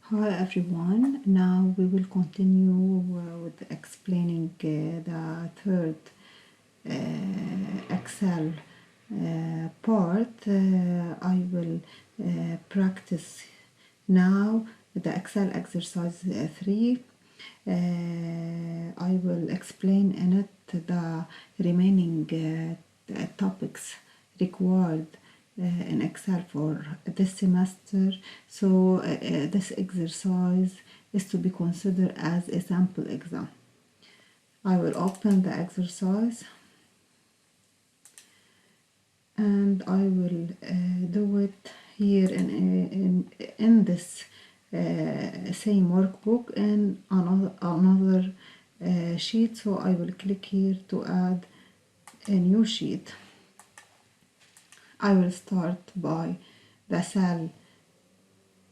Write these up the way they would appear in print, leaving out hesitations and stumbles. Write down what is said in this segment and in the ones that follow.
Hi everyone, now we will continue with explaining the third Excel part. I will practice now the Excel exercise 3. I will explain in it the remaining topics required in Excel for this semester. So this exercise is to be considered as a sample exam. I will open the exercise and I will do it here in this same workbook in another sheet. So I will click here to add a new sheet. I will start by the cell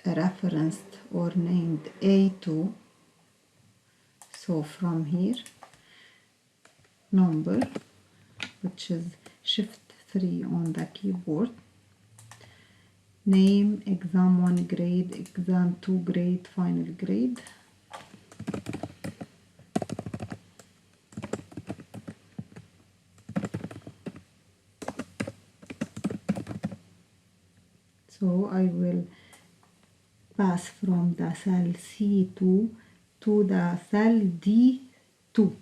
referenced or named A2. So from here, number, which is Shift 3 on the keyboard, name, exam 1 grade, exam 2 grade, final grade. So I will pass from the cell C2 to the cell D2.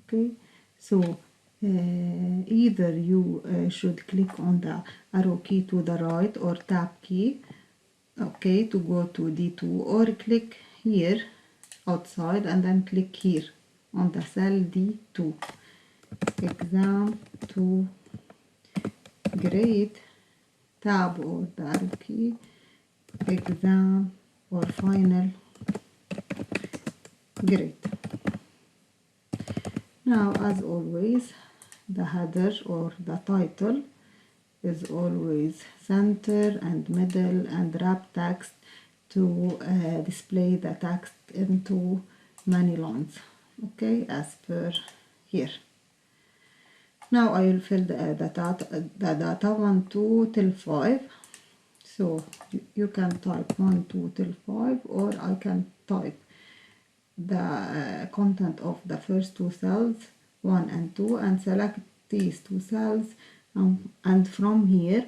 Okay, so either you should click on the arrow key to the right or tab key, okay, to go to D2, or click here outside and then click here on the cell D2, exam 2 grade, tab or the arrow key, exam or final grade. Now, as always, the header or the title is always center and middle and wrap text to display the text into many lines, okay, as per here. Now I will fill the data 1, 2 till 5. So you can type 1, 2 till 5, or I can type the content of the first two cells, 1 and 2, and select these two cells, and from here,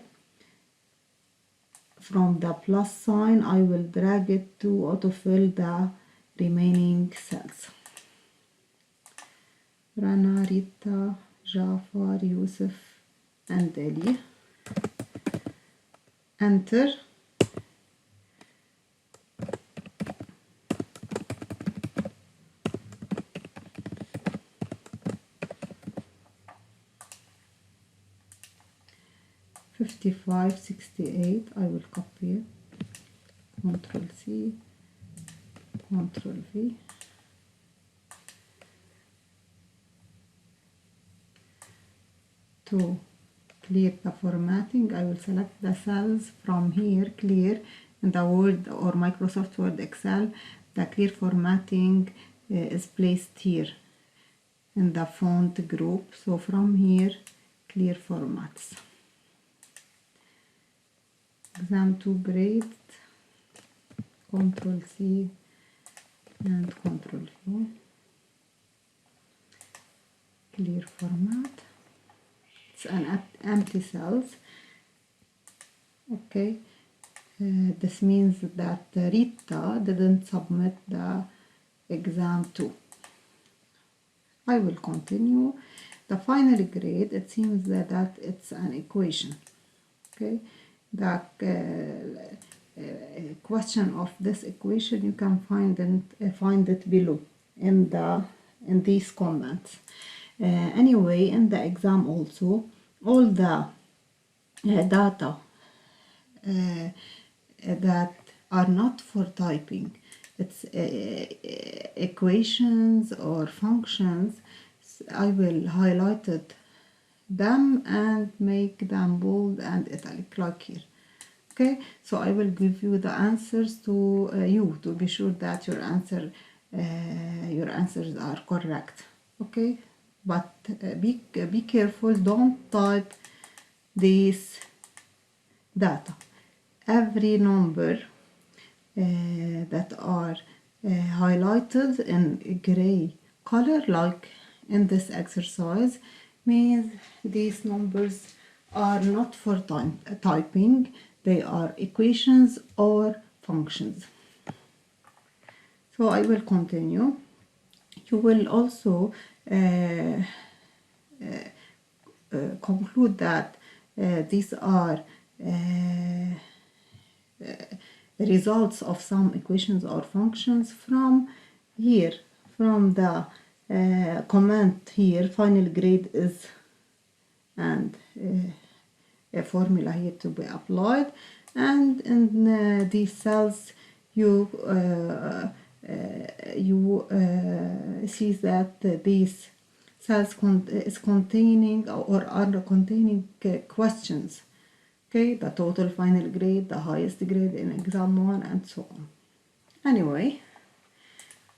from the plus sign, I will drag it to autofill the remaining cells. Rana, Rita, Jafar, Yusuf, and Ali. Enter. $55, $68. I will copy it. Ctrl C, Ctrl V. To clear the formatting, I will select the cells from here, clear, in the Word or Microsoft Word Excel. The clear formatting is placed here in the font group. So from here, clear formats. Exam 2 grade, Ctrl C and Ctrl V. Clear format. It's an empty cells. Okay, this means that Rita didn't submit the exam 2. I will continue. The final grade, it seems that it's an equation. Okay, the question of this equation, you can find it below in these comments. Anyway, in the exam also, all the data that are not for typing, it's equations or functions, I will highlight them and make them bold and italic like here. Okay, so I will give you the answers to you to be sure that your answers are correct. Okay, but be careful, don't type this data. Every number that are highlighted in gray color, like in this exercise, means these numbers are not for typing, they are equations or functions. So I will continue. You will also conclude that these are results of some equations or functions from here, from the comment here, final grade is, and a formula here to be applied, and in these cells you see that these cells is containing or are containing questions. Okay, the total final grade, the highest grade in exam 1, and so on. Anyway,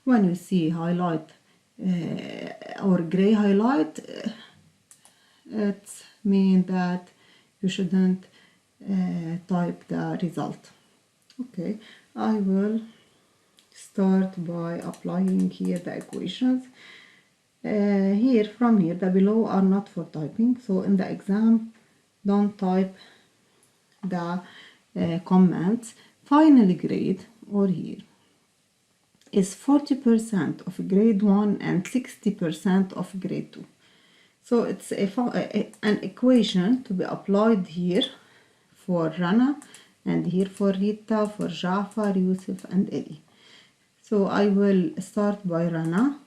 when you see highlight or gray highlight, it means that you shouldn't type the result. Okay, I will start by applying here the equations. From here, the below are not for typing, so in the exam, don't type the comments. Final grade, or here, is 40% of grade 1 and 60% of grade 2. So it's an equation to be applied here for Rana, and here for Rita, for Jafar, Yusuf, and Eli. So I will start by Rana.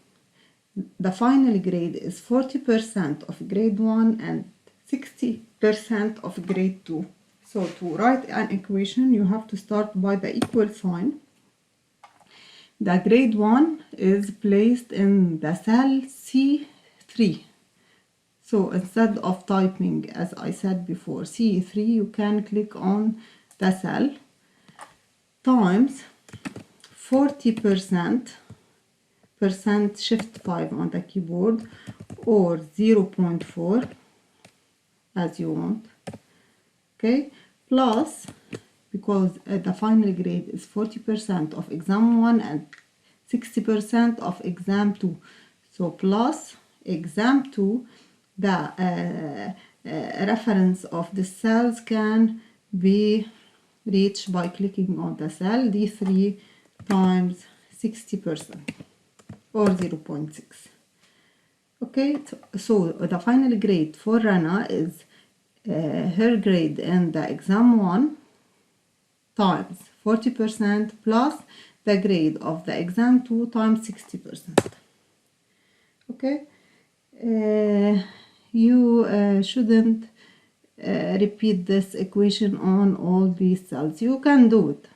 The final grade is 40% of grade 1 and 60% of grade 2. So to write an equation, you have to start by the equal sign. The grade 1 is placed in the cell C3. So instead of typing, as I said before, C3, you can click on the cell times 40%, shift 5 on the keyboard, or 0.4 as you want. Okay, plus, because the final grade is 40% of exam 1 and 60% of exam 2. So plus exam 2, the reference of the cells can be reached by clicking on the cell D3 times 60%, or 0.6. Okay, so the final grade for Rana is her grade in the exam 1 times 40% plus the grade of the exam 2 times 60%. Okay, you shouldn't repeat this equation on all these cells. You can do it,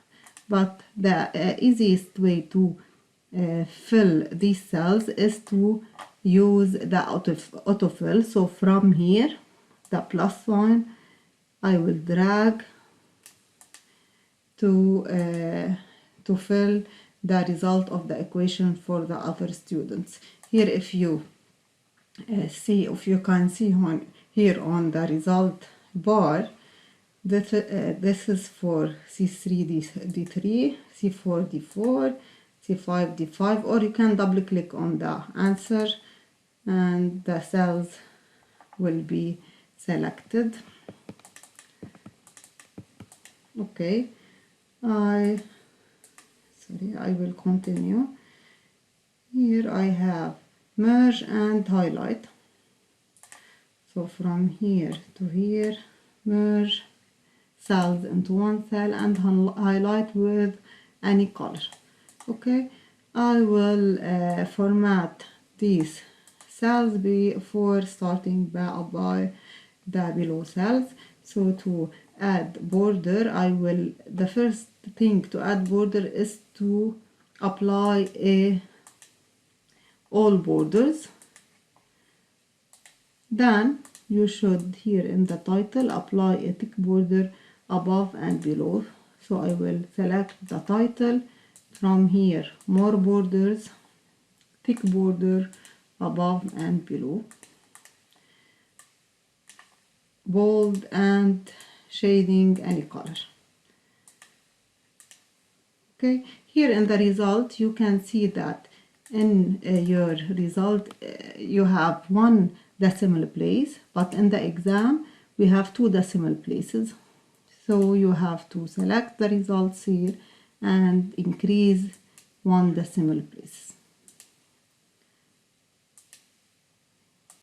but the easiest way to fill these cells is to use the autofill. So from here, the plus sign, I will drag to fill the result of the equation for the other students. Here, if you can see here on the result bar, this is for C3 D3, C4 D4, C5 D5, or you can double click on the answer and the cells will be selected. Okay, I will continue. Here I have merge and highlight. So from here to here, merge cells into one cell and highlight with any color. Okay, I will format these cells before starting by the below cells. So to add border, the first thing to add border is to apply all borders. Then you should, here in the title, apply a thick border above and below. So I will select the title. From here, more borders, thick border above and below, bold and shading any color. Okay, here in the result you can see that in your result you have one decimal place, but in the exam we have two decimal places. So you have to select the results here and increase one decimal place.